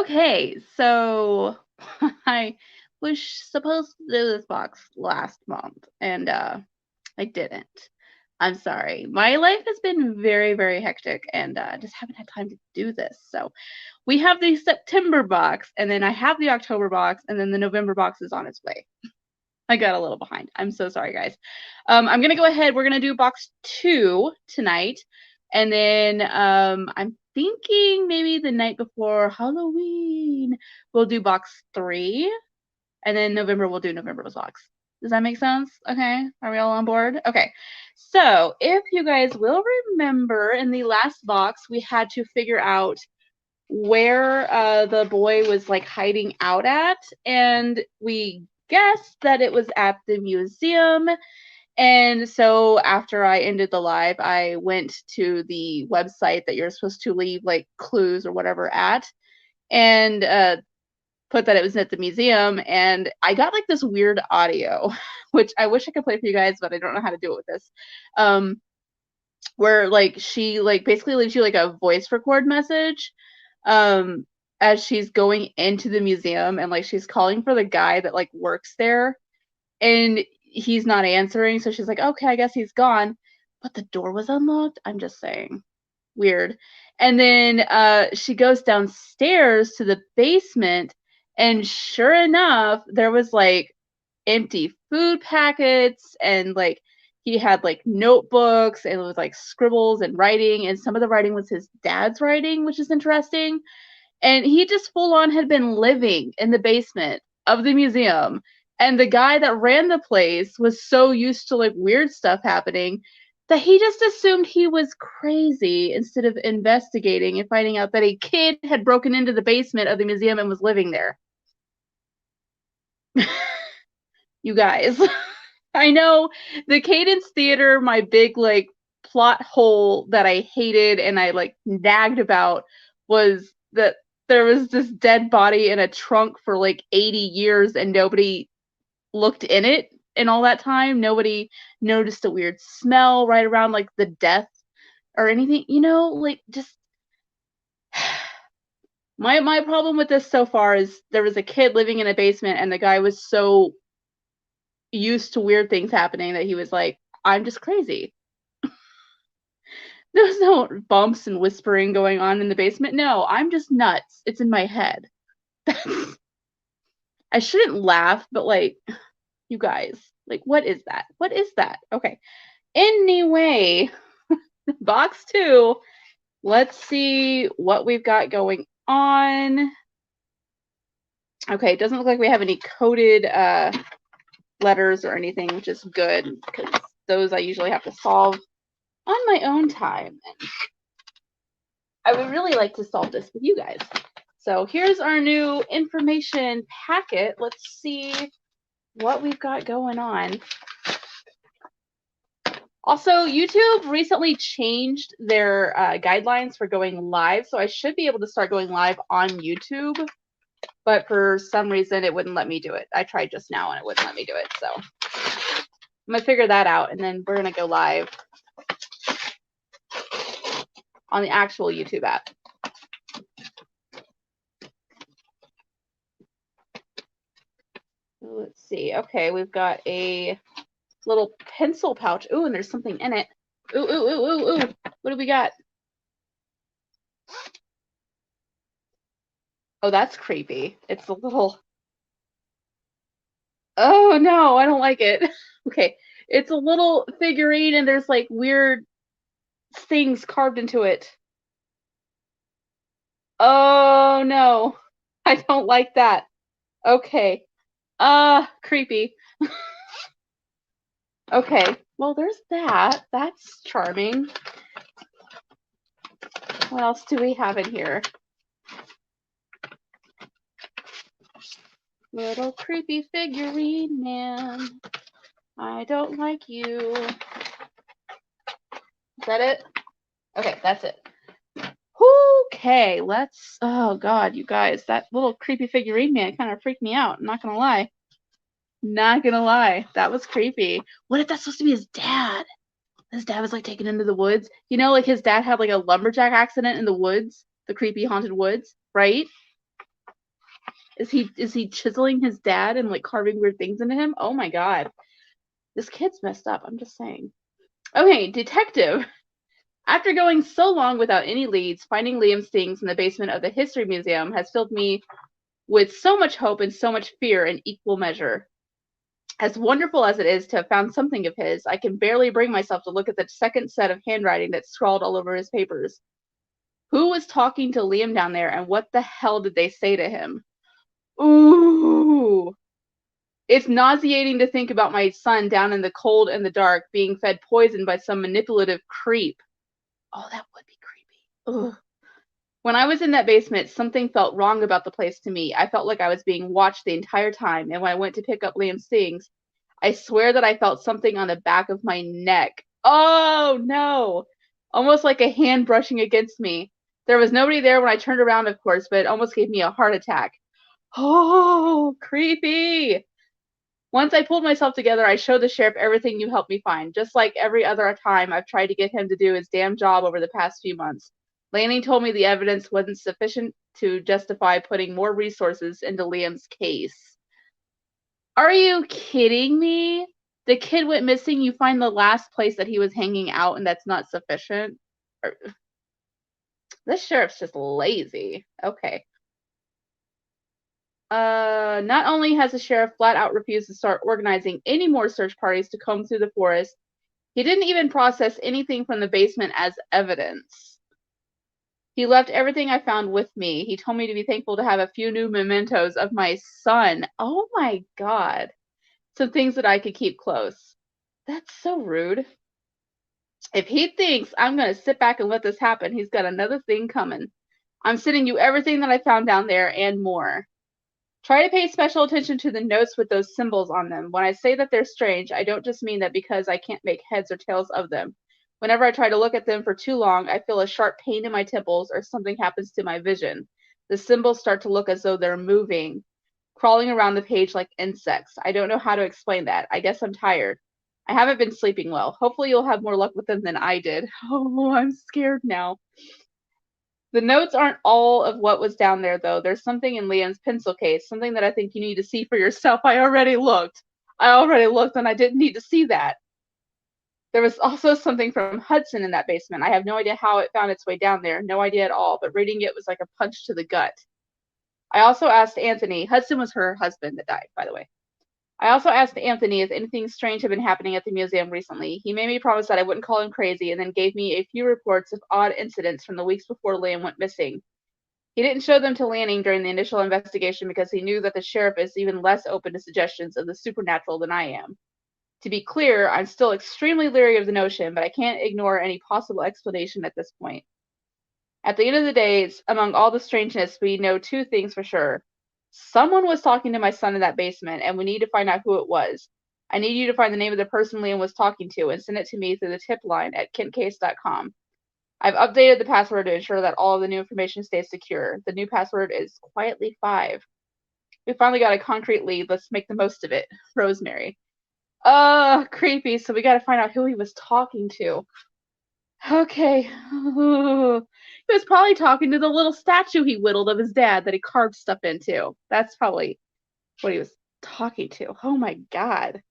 Okay, so I was supposed to do this box last month, and I didn't. I'm sorry. My life has been very, very hectic, and just haven't had time to do this. So we have the September box, and then I have the October box, and then the November box is on its way. I got a little behind. I'm so sorry, guys. I'm gonna go ahead. We're gonna do box 2 tonight, and then I'm thinking maybe the night before Halloween we'll do box 3, and then November we'll do November's box. Does that make sense? Okay, are we all on board? Okay, so if you guys will remember, in the last box we had to figure out where the boy was like hiding out at, and we guessed that it was at the museum. And so after I ended the live, I went to the website that you're supposed to leave like clues or whatever at, and put that it was at the museum, and I got like this weird audio which I wish I could play for you guys, but I don't know how to do it with this, where like she like basically leaves you like a voice record message as she's going into the museum, and like she's calling for the guy that like works there, and he's not answering, so she's like, okay, I guess he's gone, but the door was unlocked. I'm just saying, weird. And then she goes downstairs to the basement, and sure enough there was like empty food packets, and like he had like notebooks, and it was like scribbles and writing, and some of the writing was his dad's writing, which is interesting. And he just full on had been living in the basement of the museum. And the guy that ran the place was so used to like weird stuff happening that he just assumed he was crazy instead of investigating and finding out that a kid had broken into the basement of the museum and was living there. You guys, I know the Cadence Theater, my big like plot hole that I hated and I like nagged about was that there was this dead body in a trunk for like 80 years and nobody looked in it in all that time. Nobody noticed a weird smell right around like the death or anything, like just my problem with this so far is there was a kid living in a basement, and the guy was so used to weird things happening that he was like, I'm just crazy. There's no bumps and whispering going on in the basement. No, I'm just nuts. It's in my head. I shouldn't laugh, but like, you guys, like, what is that? What is that? Okay. Anyway, box 2. Let's see what we've got going on. Okay, it doesn't look like we have any coded letters or anything, which is good because those I usually have to solve on my own time. And I would really like to solve this with you guys. So here's our new information packet. Let's see what we've got going on. Also, YouTube recently changed their guidelines for going live, so I should be able to start going live on YouTube, but for some reason it wouldn't let me do it. I tried just now and it wouldn't let me do it, so I'm gonna figure that out, and then we're gonna go live on the actual YouTube app. Let's see. Okay, we've got a little pencil pouch. Ooh, and there's something in it. Ooh, ooh, ooh, ooh, ooh. What do we got? Oh, that's creepy. It's a little... Oh, no, I don't like it. Okay, it's a little figurine, and there's like weird things carved into it. Oh, no. I don't like that. Okay. Creepy. Okay, well, there's that. That's charming. What else do we have in here? Little creepy figurine man. I don't like you. Is that it? Okay, that's it. Okay, let's... Oh, God, you guys. That little creepy figurine man kind of freaked me out. I'm not going to lie. Not gonna lie, that was creepy. What if that's supposed to be his dad? His dad was like taken into the woods. You know, like his dad had like a lumberjack accident in the woods, the creepy haunted woods, right? Is he chiseling his dad and like carving weird things into him? Oh my god. This kid's messed up. I'm just saying. Okay, detective. After going so long without any leads, finding Liam's things in the basement of the History Museum has filled me with so much hope and so much fear in equal measure. As wonderful as it is to have found something of his, I can barely bring myself to look at the second set of handwriting that's scrawled all over his papers. Who was talking to Liam down there, and what the hell did they say to him? Ooh. It's nauseating to think about my son down in the cold and the dark, being fed poison by some manipulative creep. Oh, that would be creepy. Ugh. When I was in that basement, something felt wrong about the place to me. I felt like I was being watched the entire time, and when I went to pick up Liam's things, I swear that I felt something on the back of my neck. Oh, no. Almost like a hand brushing against me. There was nobody there when I turned around, of course, but it almost gave me a heart attack. Oh, creepy. Once I pulled myself together, I showed the sheriff everything you helped me find, just like every other time I've tried to get him to do his damn job over the past few months. Lanning told me the evidence wasn't sufficient to justify putting more resources into Liam's case. Are you kidding me? The kid went missing, you find the last place that he was hanging out, and that's not sufficient? This sheriff's just lazy. Okay. Not only has the sheriff flat out refused to start organizing any more search parties to comb through the forest, he didn't even process anything from the basement as evidence. He left everything I found with me. He told me to be thankful to have a few new mementos of my son. Oh my god. Some things that I could keep close. That's so rude. If he thinks I'm going to sit back and let this happen, he's got another thing coming. I'm sending you everything that I found down there and more. Try to pay special attention to the notes with those symbols on them. When I say that they're strange, I don't just mean that because I can't make heads or tails of them. Whenever I try to look at them for too long, I feel a sharp pain in my temples or something happens to my vision. The symbols start to look as though they're moving, crawling around the page like insects. I don't know how to explain that. I guess I'm tired. I haven't been sleeping well. Hopefully you'll have more luck with them than I did. Oh, I'm scared now. The notes aren't all of what was down there, though. There's something in Liam's pencil case, something that I think you need to see for yourself. I already looked, and I didn't need to see that. There was also something from Hudson in that basement. I have no idea how it found its way down there. No idea at all, but reading it was like a punch to the gut. I also asked Anthony. Hudson was her husband that died, by the way. I also asked Anthony if anything strange had been happening at the museum recently. He made me promise that I wouldn't call him crazy and then gave me a few reports of odd incidents from the weeks before Liam went missing. He didn't show them to Lanning during the initial investigation because he knew that the sheriff is even less open to suggestions of the supernatural than I am. To be clear, I'm still extremely leery of the notion, but I can't ignore any possible explanation at this point. At the end of the day, among all the strangeness, we know two things for sure. Someone was talking to my son in that basement, and we need to find out who it was. I need you to find the name of the person Liam was talking to and send it to me through the tip line at kentcase.com. I've updated the password to ensure that all of the new information stays secure. The new password is quietly5. We finally got a concrete lead. Let's make the most of it. Rosemary. Creepy. So we got to find out who he was talking to. Okay. He was probably talking to the little statue he whittled of his dad that he carved stuff into. That's probably what he was talking to. Oh my god.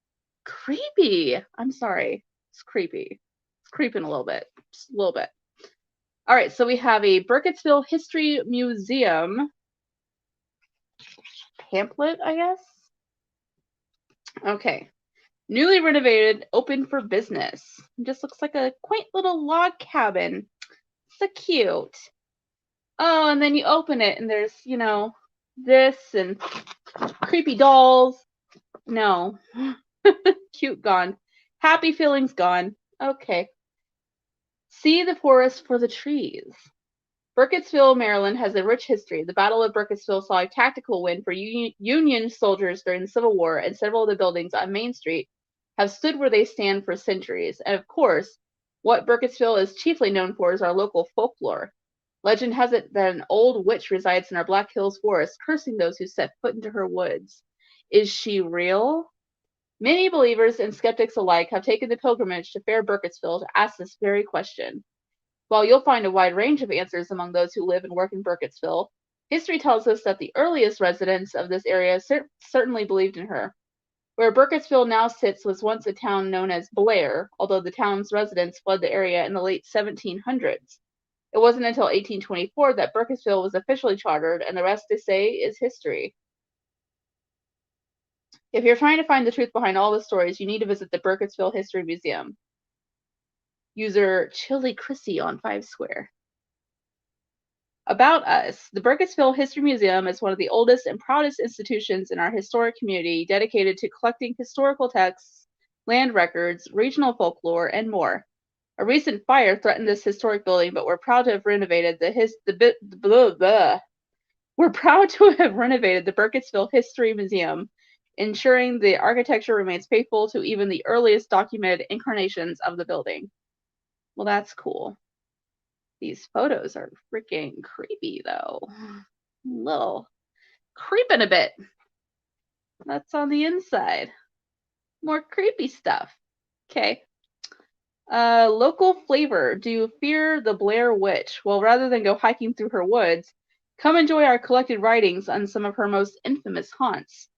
Creepy. I'm sorry. It's creepy. It's creeping a little bit. Just a little bit. All right, so we have a Burkittsville History Museum pamphlet, I guess. Okay. Newly renovated, open for business. It just looks like a quaint little log cabin. So cute. Oh, and then you open it and there's, this and creepy dolls. No. Cute gone. Happy feelings gone. Okay. See the forest for the trees. Burkittsville, Maryland has a rich history. The Battle of Burkittsville saw a tactical win for Union soldiers during the Civil War, and several of the buildings on Main Street have stood where they stand for centuries. And of course, what Burkittsville is chiefly known for is our local folklore. Legend has it that an old witch resides in our Black Hills forest, cursing those who set foot into her woods. Is she real? Many believers and skeptics alike have taken the pilgrimage to fair Burkittsville to ask this very question. While you'll find a wide range of answers among those who live and work in Burkittsville, History tells us that the earliest residents of this area certainly believed in her. Where Burkittsville now sits was once a town known as Blair, although the town's residents fled the area in the late 1700s. It wasn't until 1824 that Burkittsville was officially chartered, and the rest, they say, is history. If you're trying to find the truth behind all the stories, you need to visit the Burkittsville History Museum. User Chili Chrissy on 5 Square. About us. The Burkittsville History Museum is one of the oldest and proudest institutions in our historic community, dedicated to collecting historical texts, land records, regional folklore, and more. A recent fire threatened this historic building, but we're proud to have renovated the Burkittsville History Museum, ensuring the architecture remains faithful to even the earliest documented incarnations of the building. Well, that's cool. These photos are freaking creepy, though. A little creeping a bit. That's on the inside. More creepy stuff. Okay. Local flavor. Do you fear the Blair Witch? Well, rather than go hiking through her woods, come enjoy our collected writings on some of her most infamous haunts.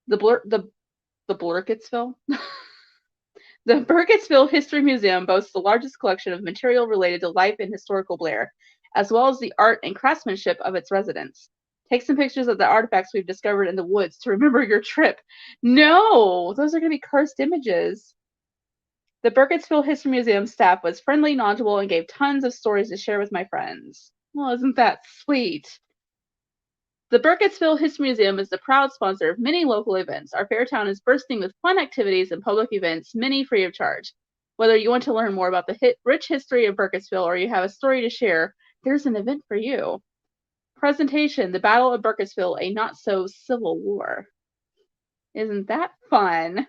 The Burkittsville? The Burkittsville History Museum boasts the largest collection of material related to life and historical Blair, as well as the art and craftsmanship of its residents. Take some pictures of the artifacts we've discovered in the woods to remember your trip. No, those are going to be cursed images. The Burkittsville History Museum staff was friendly, knowledgeable, and gave tons of stories to share with my friends. Well, isn't that sweet? The Burkittsville History Museum is the proud sponsor of many local events. Our fair town is bursting with fun activities and public events, many free of charge. Whether you want to learn more about the rich history of Burkittsville or you have a story to share, there's an event for you. Presentation, The Battle of Burkittsville, a Not-So-Civil War. Isn't that fun?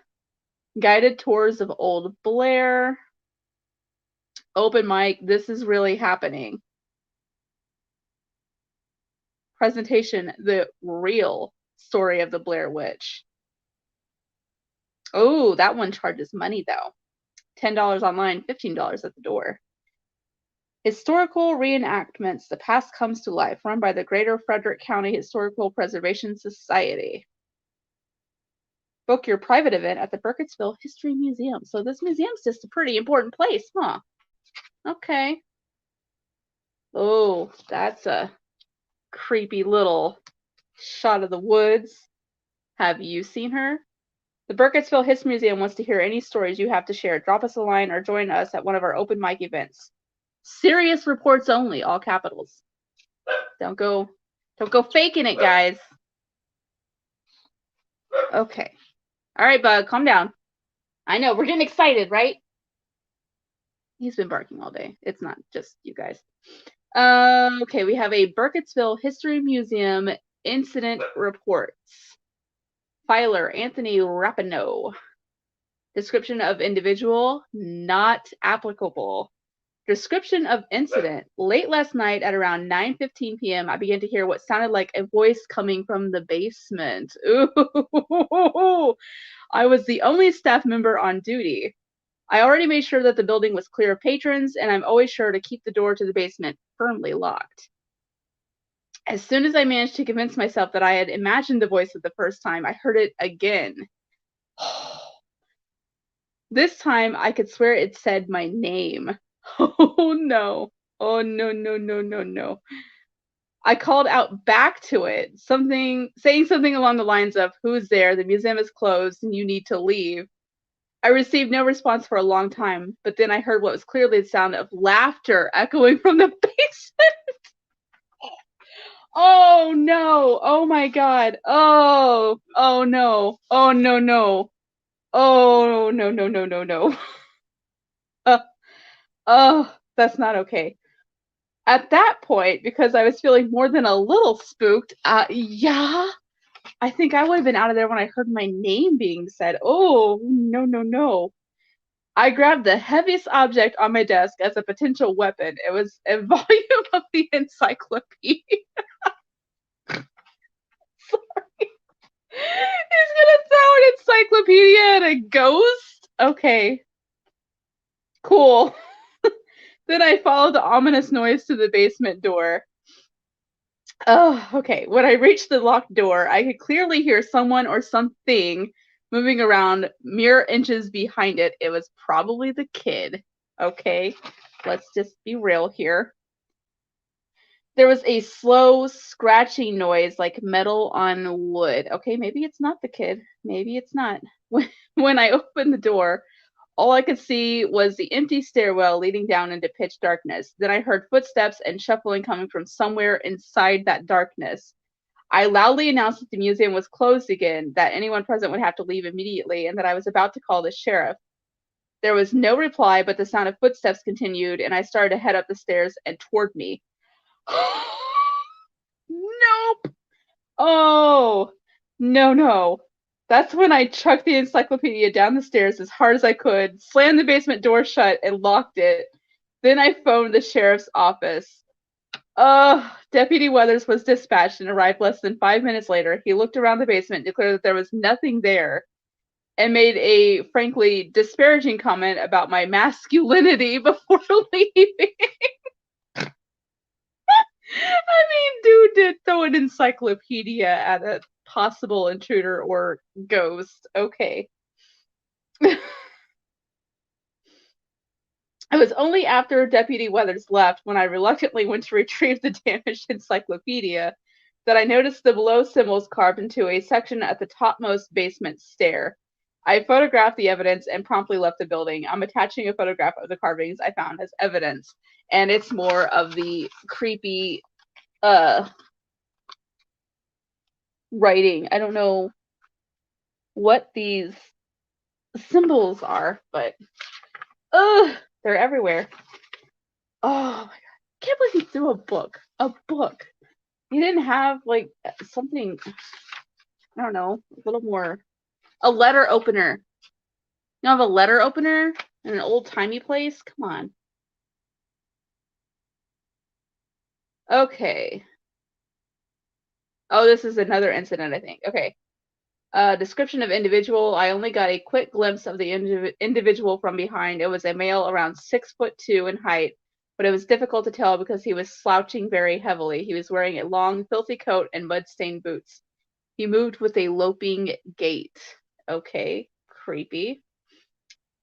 Guided tours of Old Blair. Open mic, this is really happening. Presentation, The Real Story of the Blair Witch. Oh, that one charges money, though. $10 online, $15 at the door. Historical reenactments, The Past Comes to Life, run by the Greater Frederick County Historical Preservation Society. Book your private event at the Burkittsville History Museum. So this museum's just a pretty important place, huh? Okay. Oh, that's a creepy little shot of the woods. Have you seen her? The Burkittsville History Museum wants to hear any stories you have to share. Drop us a line or join us at one of our open mic events. Serious reports only, all capitals. Don't go faking it, guys. Okay. All right, bug, calm down. I know, we're getting excited, right? He's been barking all day. It's not just you guys. Okay, we have a Burkittsville History Museum incident reports. Filer, Anthony Rapinoe. Description of individual, not applicable. Description of incident. Late last night at around 9:15 p.m., I began to hear what sounded like a voice coming from the basement. Ooh, I was the only staff member on duty. I already made sure that the building was clear of patrons, and I'm always sure to keep the door to the basement firmly locked. As soon as I managed to convince myself that I had imagined the voice for the first time, I heard it again. This time, I could swear it said my name. Oh no. Oh no, no, no, no, no. I called out back to it, saying something along the lines of, "Who's there? The museum is closed and you need to leave." I received no response for a long time, but then I heard what was clearly the sound of laughter echoing from the basement. Oh no. Oh my God. Oh no. Oh no, no. Oh no, no, no, no, no. Oh, that's not okay. At that point, because I was feeling more than a little spooked, yeah, I think I would have been out of there when I heard my name being said. Oh, no, no, no. I grabbed the heaviest object on my desk as a potential weapon. It was a volume of the encyclopedia. Sorry. He's gonna throw an encyclopedia at a ghost? Okay. Cool. Then I followed the ominous noise to the basement door. Oh, okay. When I reached the locked door, I could clearly hear someone or something moving around mere inches behind it. It was probably the kid. Okay, let's just be real here. There was a slow scratching noise like metal on wood. Okay, maybe it's not the kid. Maybe it's not. When I opened the door, all I could see was the empty stairwell leading down into pitch darkness. Then I heard footsteps and shuffling coming from somewhere inside that darkness. I loudly announced that the museum was closed again, that anyone present would have to leave immediately, and that I was about to call the sheriff. There was no reply, but the sound of footsteps continued, and I started to head up the stairs and toward me. Nope. Oh, no, no. That's when I chucked the encyclopedia down the stairs as hard as I could, slammed the basement door shut, and locked it. Then I phoned the sheriff's office. Deputy Weathers was dispatched and arrived less than 5 minutes later. He looked around the basement, declared that there was nothing there, and made a frankly disparaging comment about my masculinity before leaving. I mean, dude did throw an encyclopedia at a possible intruder or ghost. Okay. It was only after Deputy Weathers left, when I reluctantly went to retrieve the damaged encyclopedia, that I noticed the below symbols carved into a section at the topmost basement stair. I photographed the evidence and promptly left the building. I'm attaching a photograph of the carvings I found as evidence, and it's more of the creepy writing. I don't know what these symbols are, but they're everywhere. Oh my god. I can't believe he threw a book. A book. He didn't have like something, I don't know, a little more. A letter opener. You don't have a letter opener in an old timey place? Come on. Okay. Oh, this is another incident, I think. Okay. Description of individual. I only got a quick glimpse of the individual from behind. It was a male around 6'2" in height, but it was difficult to tell because he was slouching very heavily. He was wearing a long, filthy coat and mud-stained boots. He moved with a loping gait. Okay, creepy.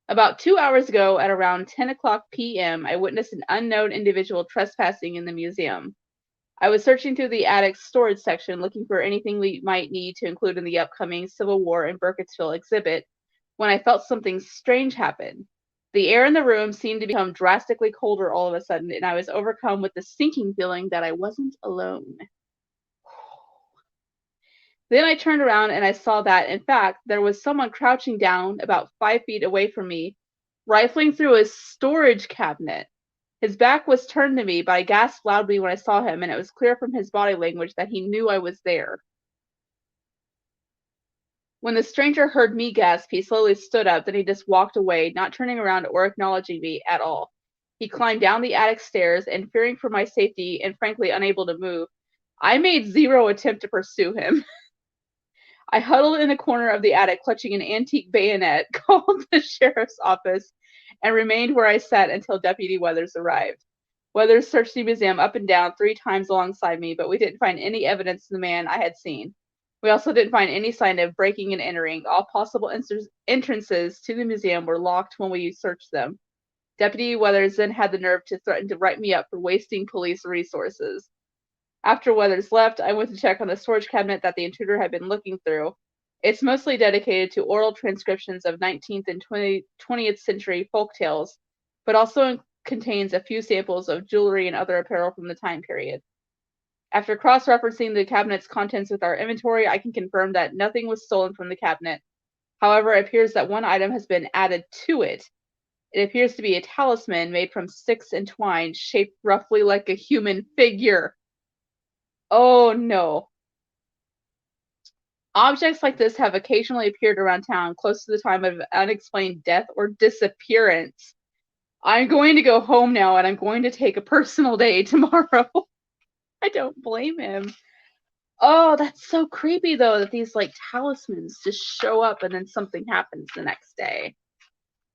About 2 hours ago, at around 10 o'clock p.m., I witnessed an unknown individual trespassing in the museum. I was searching through the attic's storage section, looking for anything we might need to include in the upcoming Civil War in Burkittsville exhibit, when I felt something strange happen. The air in the room seemed to become drastically colder all of a sudden, and I was overcome with the sinking feeling that I wasn't alone. Then I turned around and I saw that, in fact, there was someone crouching down about 5 feet away from me, rifling through a storage cabinet. His back was turned to me, but I gasped loudly when I saw him, and it was clear from his body language that he knew I was there. When the stranger heard me gasp, he slowly stood up, then he just walked away, not turning around or acknowledging me at all. He climbed down the attic stairs, and fearing for my safety and frankly unable to move, I made zero attempt to pursue him. I huddled in a corner of the attic, clutching an antique bayonet, called the sheriff's office, and remained where I sat until Deputy Weathers arrived. Weathers searched the museum up and down 3 times alongside me, but we didn't find any evidence of the man I had seen. We also didn't find any sign of breaking and entering. All possible entrances to the museum were locked when we searched them. Deputy Weathers then had the nerve to threaten to write me up for wasting police resources. After Weathers left, I went to check on the storage cabinet that the intruder had been looking through. It's mostly dedicated to oral transcriptions of 19th and 20th century folk tales, but also contains a few samples of jewelry and other apparel from the time period. After cross-referencing the cabinet's contents with our inventory, I can confirm that nothing was stolen from the cabinet. However, it appears that one item has been added to it. It appears to be a talisman made from sticks and twine, shaped roughly like a human figure. Oh no. Objects like this have occasionally appeared around town close to the time of unexplained death or disappearance. I'm going to go home now and I'm going to take a personal day tomorrow. I don't blame him. Oh, that's so creepy though, that these like talismans just show up and then something happens the next day.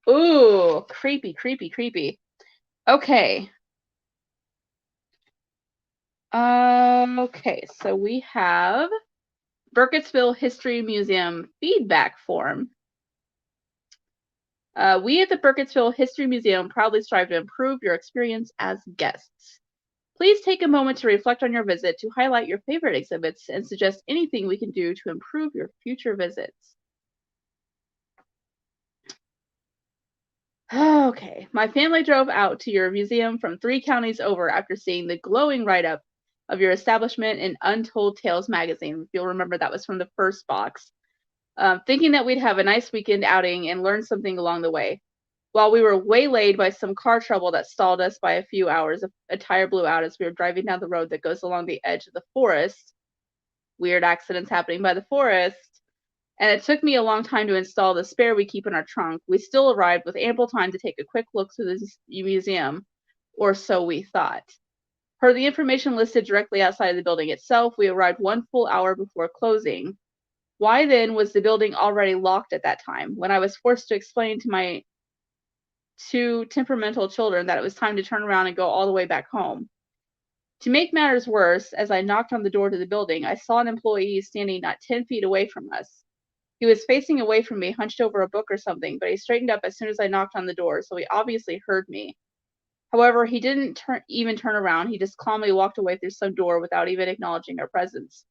Ooh, creepy, creepy, creepy. Okay. Okay, so we have Burkittsville History Museum feedback form. We at the Burkittsville History Museum proudly strive to improve your experience as guests. Please take a moment to reflect on your visit, to highlight your favorite exhibits, and suggest anything we can do to improve your future visits. Okay, my family drove out to your museum from 3 counties over after seeing the glowing write-up of your establishment in Untold Tales magazine. If you'll remember, that was from the first box. Thinking that we'd have a nice weekend outing and learn something along the way. While we were waylaid by some car trouble that stalled us by a few hours, a tire blew out as we were driving down the road that goes along the edge of the forest. Weird accidents happening by the forest. And it took me a long time to install the spare we keep in our trunk. We still arrived with ample time to take a quick look through the museum, or so we thought. Per the information listed directly outside of the building itself, we arrived 1 full hour before closing. Why then was the building already locked at that time, when I was forced to explain to my 2 temperamental children that it was time to turn around and go all the way back home? To make matters worse, as I knocked on the door to the building, I saw an employee standing not 10 feet away from us. He was facing away from me, hunched over a book or something, but he straightened up as soon as I knocked on the door, so he obviously heard me. However, he didn't even turn around. He just calmly walked away through some door without even acknowledging our presence.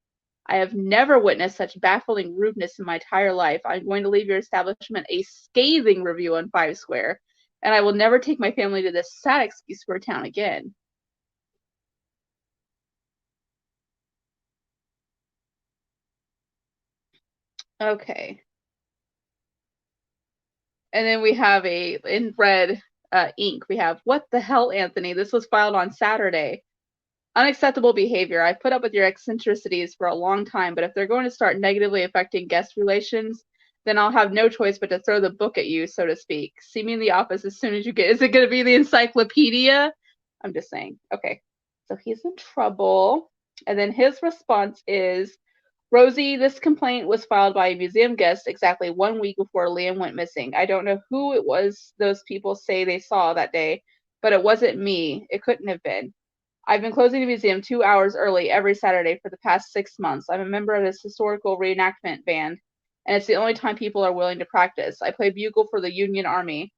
I have never witnessed such baffling rudeness in my entire life. I'm going to leave your establishment a scathing review on 5 Square, and I will never take my family to this sad excuse for a town again. Okay. And then we have in red ink, we have, what the hell, Anthony? This was filed on Saturday. Unacceptable behavior. I've put up with your eccentricities for a long time, but if they're going to start negatively affecting guest relations, then I'll have no choice but to throw the book at you, so to speak. See me in the office as soon as you get. Is it going to be the encyclopedia? I'm just saying. Okay. So he's in trouble. And then his response is, Rosie, this complaint was filed by a museum guest exactly 1 week before Liam went missing. I don't know who it was those people say they saw that day, but it wasn't me. It couldn't have been. I've been closing the museum 2 hours early every Saturday for the past 6 months. I'm a member of this historical reenactment band, and it's the only time people are willing to practice. I play bugle for the Union Army.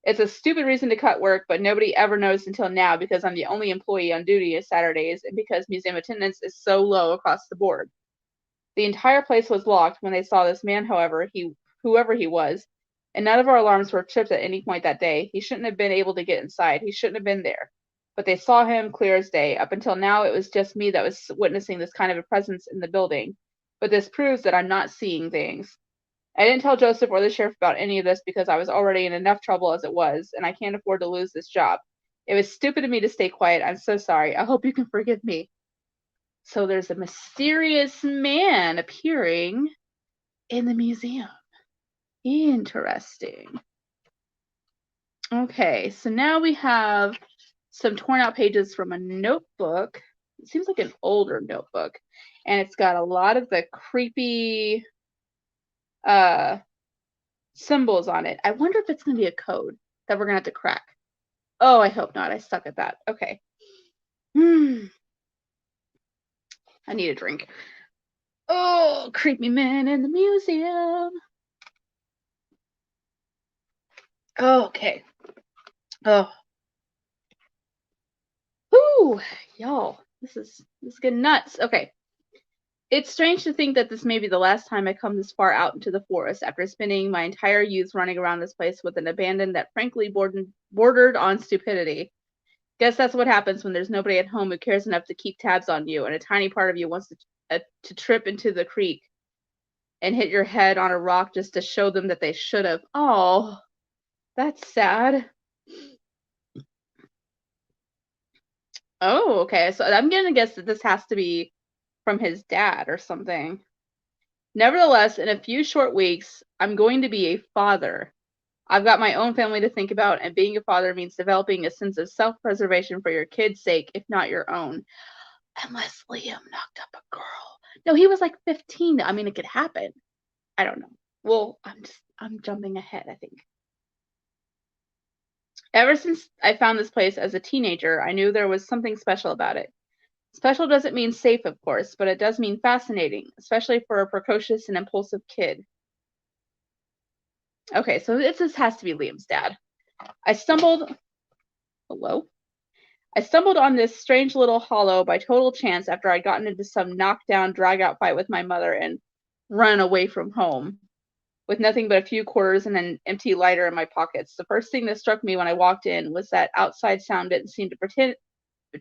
It's a stupid reason to cut work, but nobody ever noticed until now because I'm the only employee on duty on Saturdays and because museum attendance is so low across the board. The entire place was locked when they saw this man, however, whoever he was, and none of our alarms were tripped at any point that day. He shouldn't have been able to get inside. He shouldn't have been there. But they saw him clear as day. Up until now, it was just me that was witnessing this kind of a presence in the building. But this proves that I'm not seeing things. I didn't tell Joseph or the sheriff about any of this because I was already in enough trouble as it was, and I can't afford to lose this job. It was stupid of me to stay quiet. I'm so sorry. I hope you can forgive me. So there's a mysterious man appearing in the museum. Interesting. Okay, so now we have some torn out pages from a notebook. It seems like an older notebook. And it's got a lot of the creepy symbols on it. I wonder if it's going to be a code that we're going to have to crack. Oh, I hope not. I suck at that. Okay. I need a drink. Oh, creepy man in the museum. Okay. Oh. Whoo, y'all. This is getting nuts. Okay. It's strange to think that this may be the last time I come this far out into the forest after spending my entire youth running around this place with an abandon that frankly bordered on stupidity. Guess that's what happens when there's nobody at home who cares enough to keep tabs on you, and a tiny part of you wants to trip into the creek and hit your head on a rock just to show them that they should have. Oh, that's sad. Oh, okay. So I'm gonna guess that this has to be from his dad or something. Nevertheless, in a few short weeks, I'm going to be a father. I've got my own family to think about, and being a father means developing a sense of self-preservation for your kid's sake, if not your own. Unless Liam knocked up a girl. No, he was like 15. I mean, it could happen. I don't know. Well, I'm jumping ahead, I think. Ever since I found this place as a teenager, I knew there was something special about it. Special doesn't mean safe, of course, but it does mean fascinating, especially for a precocious and impulsive kid. Okay, so this has to be Liam's dad. Hello? I stumbled on this strange little hollow by total chance after I'd gotten into some knockdown, drag-out fight with my mother and run away from home with nothing but a few quarters and an empty lighter in my pockets. The first thing that struck me when I walked in was that outside sound didn't seem to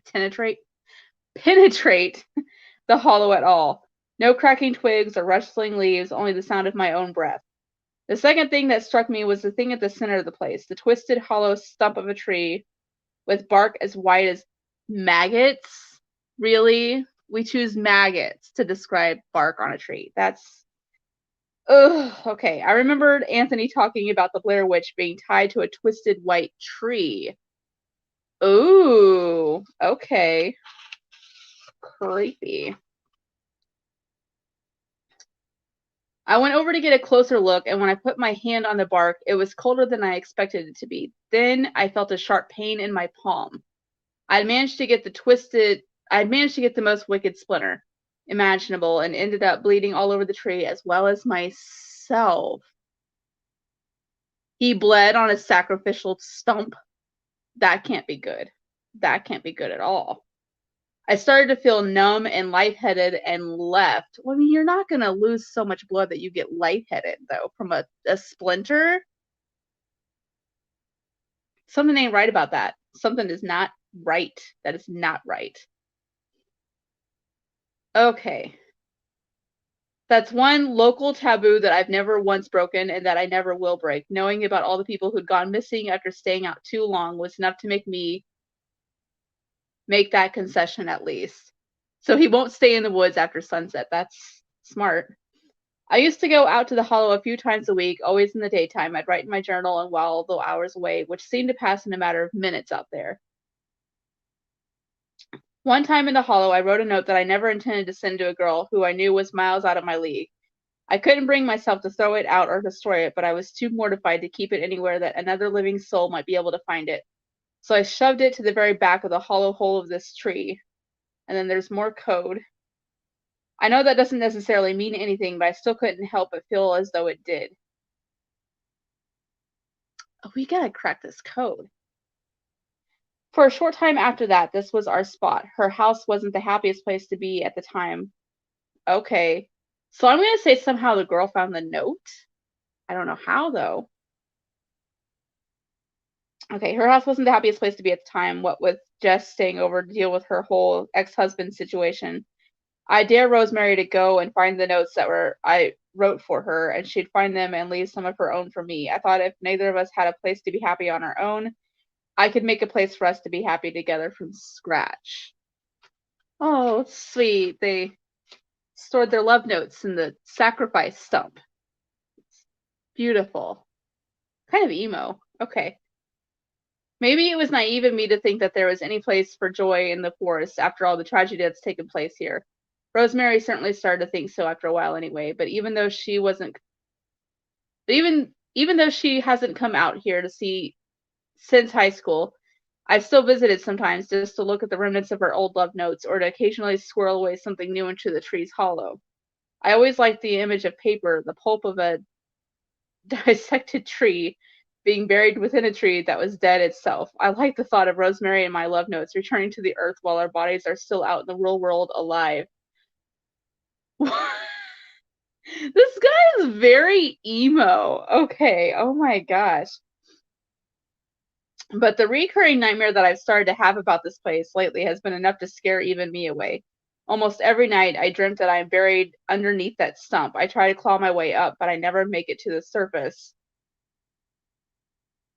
penetrate the hollow at all. No cracking twigs or rustling leaves, only the sound of my own breath. The second thing that struck me was the thing at the center of the place, the twisted, hollow stump of a tree with bark as white as maggots. Really? We choose maggots to describe bark on a tree. That's okay. I remembered Anthony talking about the Blair Witch being tied to a twisted white tree. Ooh, okay. Creepy. I went over to get a closer look, and when I put my hand on the bark, it was colder than I expected it to be. Then I felt a sharp pain in my palm. I'd managed to get the most wicked splinter imaginable and ended up bleeding all over the tree as well as myself. He bled on a sacrificial stump. That can't be good. That can't be good at all. I started to feel numb and lightheaded and left. Well, I mean, you're not going to lose so much blood that you get lightheaded, though, from a splinter. Something ain't right about that. Something is not right. That is not right. Okay. That's one local taboo that I've never once broken and that I never will break. Knowing about all the people who'd gone missing after staying out too long was enough to make me make that concession at least. So he won't stay in the woods after sunset. That's smart. I used to go out to the hollow a few times a week, always in the daytime. I'd write in my journal and while the hours away, which seemed to pass in a matter of minutes out there. One time in the hollow, I wrote a note that I never intended to send to a girl who I knew was miles out of my league. I couldn't bring myself to throw it out or destroy it, but I was too mortified to keep it anywhere that another living soul might be able to find it. So I shoved it to the very back of the hollow hole of this tree. And then there's more code. I know that doesn't necessarily mean anything, but I still couldn't help but feel as though it did. Oh, we gotta crack this code. For a short time after that, this was our spot. Her house wasn't the happiest place to be at the time. Okay. So I'm going to say somehow the girl found the note. I don't know how, though. Okay, her house wasn't the happiest place to be at the time, what with Jess staying over to deal with her whole ex-husband situation. I dare Rosemary to go and find the notes I wrote for her, and she'd find them and leave some of her own for me. I thought if neither of us had a place to be happy on our own, I could make a place for us to be happy together from scratch. Oh, sweet. They stored their love notes in the sacrifice stump. It's beautiful. Kind of emo. Okay. Maybe it was naive of me to think that there was any place for joy in the forest after all the tragedy that's taken place here. Rosemary certainly started to think so after a while anyway, but even though she hasn't come out here to see since high school, I've still visited sometimes just to look at the remnants of her old love notes or to occasionally squirrel away something new into the tree's hollow. I always liked the image of paper, the pulp of a dissected tree being buried within a tree that was dead itself. I like the thought of Rosemary and my love notes returning to the earth while our bodies are still out in the real world alive. This guy is very emo. Okay, oh my gosh. But the recurring nightmare that I've started to have about this place lately has been enough to scare even me away. Almost every night I dreamt that I am buried underneath that stump. I try to claw my way up, but I never make it to the surface.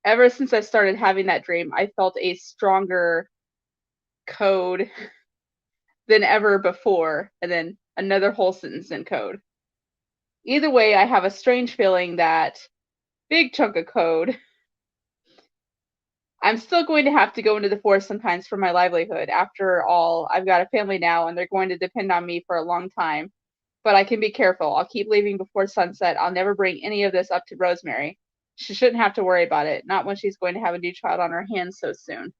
Ever since I started having that dream, I felt a stronger code than ever before, and then another whole sentence in code. Either way, I have a strange feeling that big chunk of code. I'm still going to have to go into the forest sometimes for my livelihood. After all, I've got a family now, and they're going to depend on me for a long time. But I can be careful. I'll keep leaving before sunset. I'll never bring any of this up to Rosemary. She shouldn't have to worry about it, not when she's going to have a new child on her hands so soon.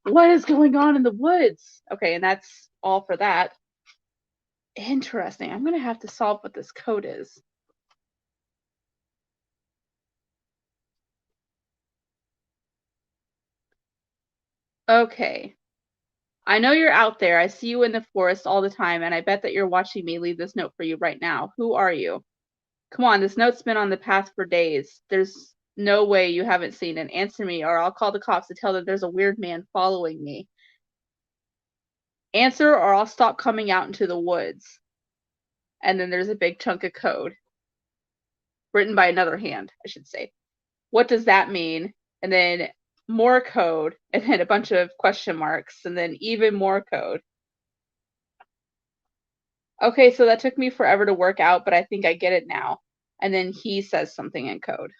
What is going on in the woods? Okay, and that's all for that. Interesting. I'm going to have to solve what this code is. Okay. I know you're out there. I see you in the forest all the time, and I bet that you're watching me leave this note for you right now. Who are you? Come on, this note's been on the path for days. There's no way you haven't seen it. Answer me, or I'll call the cops to tell them there's a weird man following me. Answer, or I'll stop coming out into the woods. And then there's a big chunk of code. Written by another hand, I should say. What does that mean? And then more code, and then a bunch of question marks, and then even more code. Okay, so that took me forever to work out, but I think I get it now. And then he says something in code.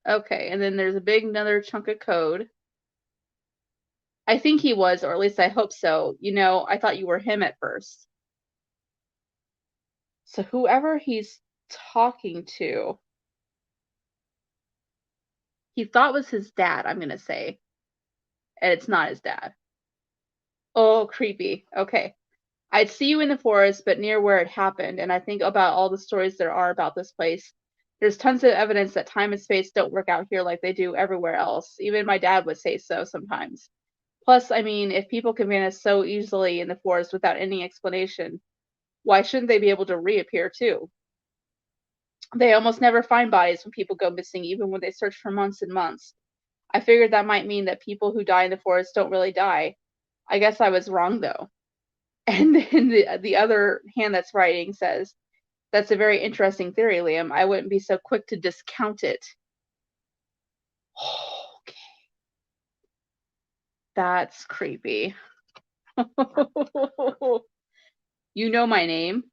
Okay, and then there's a big another chunk of code. I think he was, or at least I hope so. You know, I thought you were him at first. So whoever he's talking to, he thought was his dad, I'm going to say. And it's not his dad. Oh, creepy. Okay. I'd see you in the forest, but near where it happened, and I think about all the stories there are about this place. There's tons of evidence that time and space don't work out here like they do everywhere else. Even my dad would say so sometimes. Plus, I mean, if people can vanish so easily in the forest without any explanation, why shouldn't they be able to reappear too? They almost never find bodies when people go missing, even when they search for months and months. I figured that might mean that people who die in the forest don't really die. I guess I was wrong though. And then the other hand that's writing says, that's a very interesting theory, Liam. I wouldn't be so quick to discount it. Okay. That's creepy. You know my name.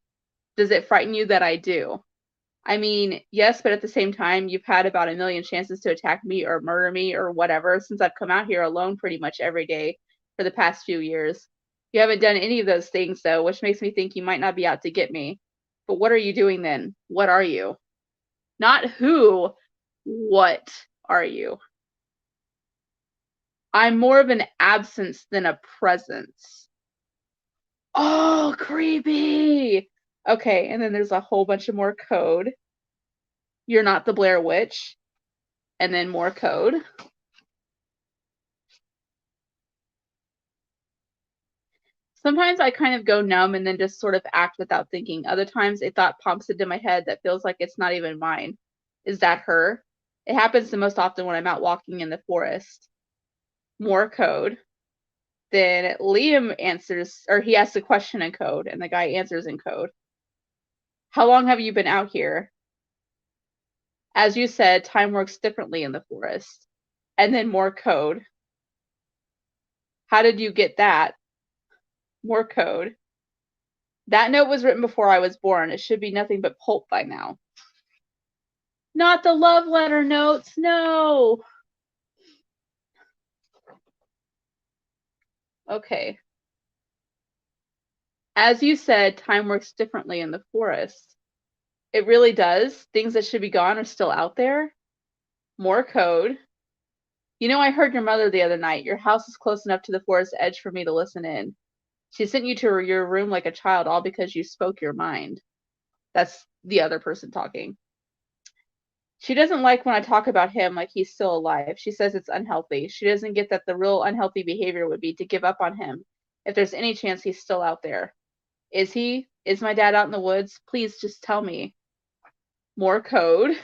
Does it frighten you that I do? I mean, yes, but at the same time, you've had about a million chances to attack me or murder me or whatever since I've come out here alone pretty much every day for the past few years. You haven't done any of those things, though, which makes me think you might not be out to get me. But what are you doing then? What are you? Not who, what are you? I'm more of an absence than a presence. Oh, creepy. Okay, and then there's a whole bunch of more code. You're not the Blair Witch. And then more code. Sometimes I kind of go numb and then just sort of act without thinking. Other times a thought pops into my head that feels like it's not even mine. Is that her? It happens the most often when I'm out walking in the forest. More code. Then Liam answers, or he asks a question in code, and the guy answers in code. How long have you been out here? As you said, time works differently in the forest. And then more code. How did you get that? More code. That note was written before I was born. It should be nothing but pulp by now. Not the love letter notes, no. Okay. As you said, time works differently in the forest. It really does. Things that should be gone are still out there. More code. You know, I heard your mother the other night. Your house is close enough to the forest edge for me to listen in. She sent you to your room like a child, all because you spoke your mind. That's the other person talking. She doesn't like when I talk about him like he's still alive. She says it's unhealthy. She doesn't get that the real unhealthy behavior would be to give up on him if there's any chance he's still out there. Is he? Is my dad out in the woods? Please just tell me. More code.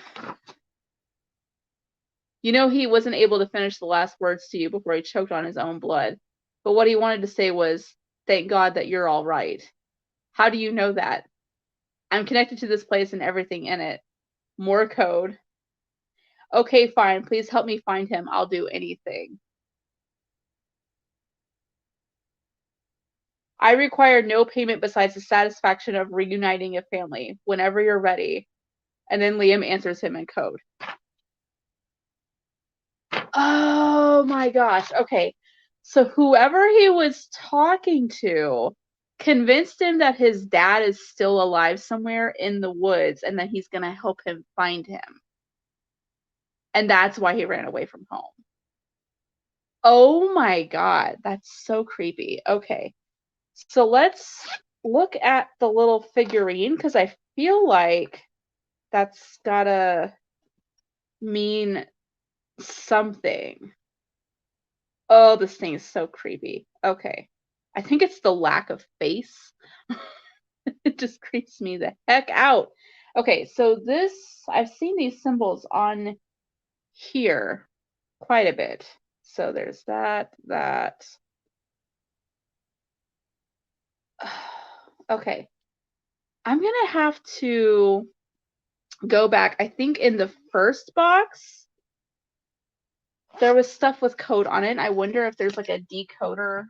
You know, he wasn't able to finish the last words to you before he choked on his own blood. But what he wanted to say was, thank God that you're all right. How do you know that? I'm connected to this place and everything in it. More code. Okay, fine. Please help me find him. I'll do anything. I require no payment besides the satisfaction of reuniting a family whenever you're ready. And then Liam answers him in code. Oh my gosh. Okay. So whoever he was talking to convinced him that his dad is still alive somewhere in the woods and that he's going to help him find him. And that's why he ran away from home. Oh my God, that's so creepy. Okay, so let's look at the little figurine because I feel like that's gotta mean something. Oh, this thing is so creepy. Okay, I think it's the lack of face. It just creeps me the heck out. Okay, so this, I've seen these symbols on here quite a bit. So there's that. Okay, I'm gonna have to go back. I think in the first box, there was stuff with code on it. I wonder if there's like a decoder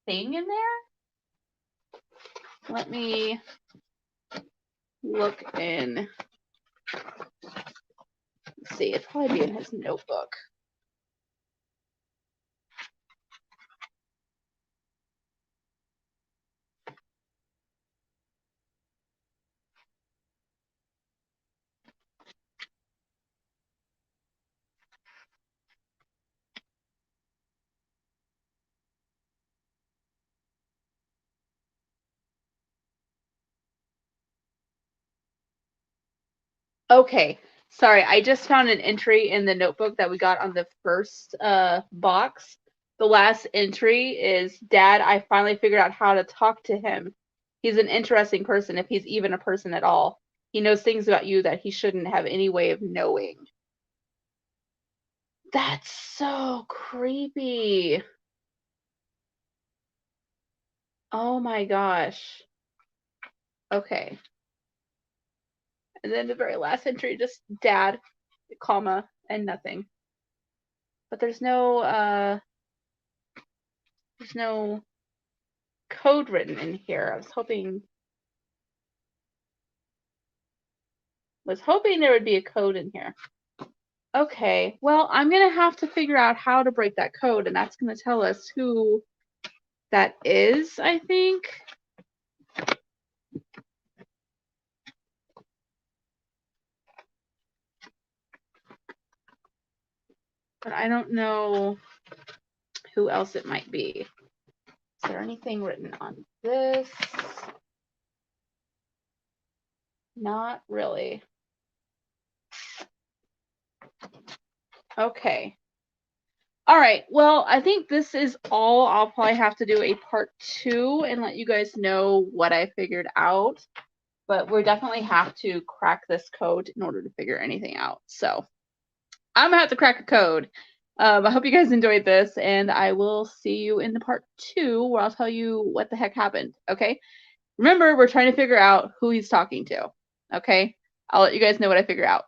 thing in there. Let me look in. Let's see, it'd probably be in his notebook. Okay, sorry, I just found an entry in the notebook that we got on the first box. The last entry is, Dad, I finally figured out how to talk to him. He's an interesting person, if he's even a person at all. He knows things about you that he shouldn't have any way of knowing. That's so creepy. Oh my gosh. Okay. And then the very last entry, just Dad, comma, and nothing. But there's no code written in here. I was hoping there would be a code in here. Okay, well, I'm gonna have to figure out how to break that code, and that's gonna tell us who that is, I think. But I don't know who else it might be. Is there anything written on this? Not really. Okay. All right. Well, I think this is all. I'll probably have to do a part 2 and let you guys know what I figured out. But we definitely have to crack this code in order to figure anything out. So I'm gonna have to crack a code. I hope you guys enjoyed this, and I will see you in the part 2 where I'll tell you what the heck happened. Okay. Remember, we're trying to figure out who he's talking to. Okay. I'll let you guys know what I figure out.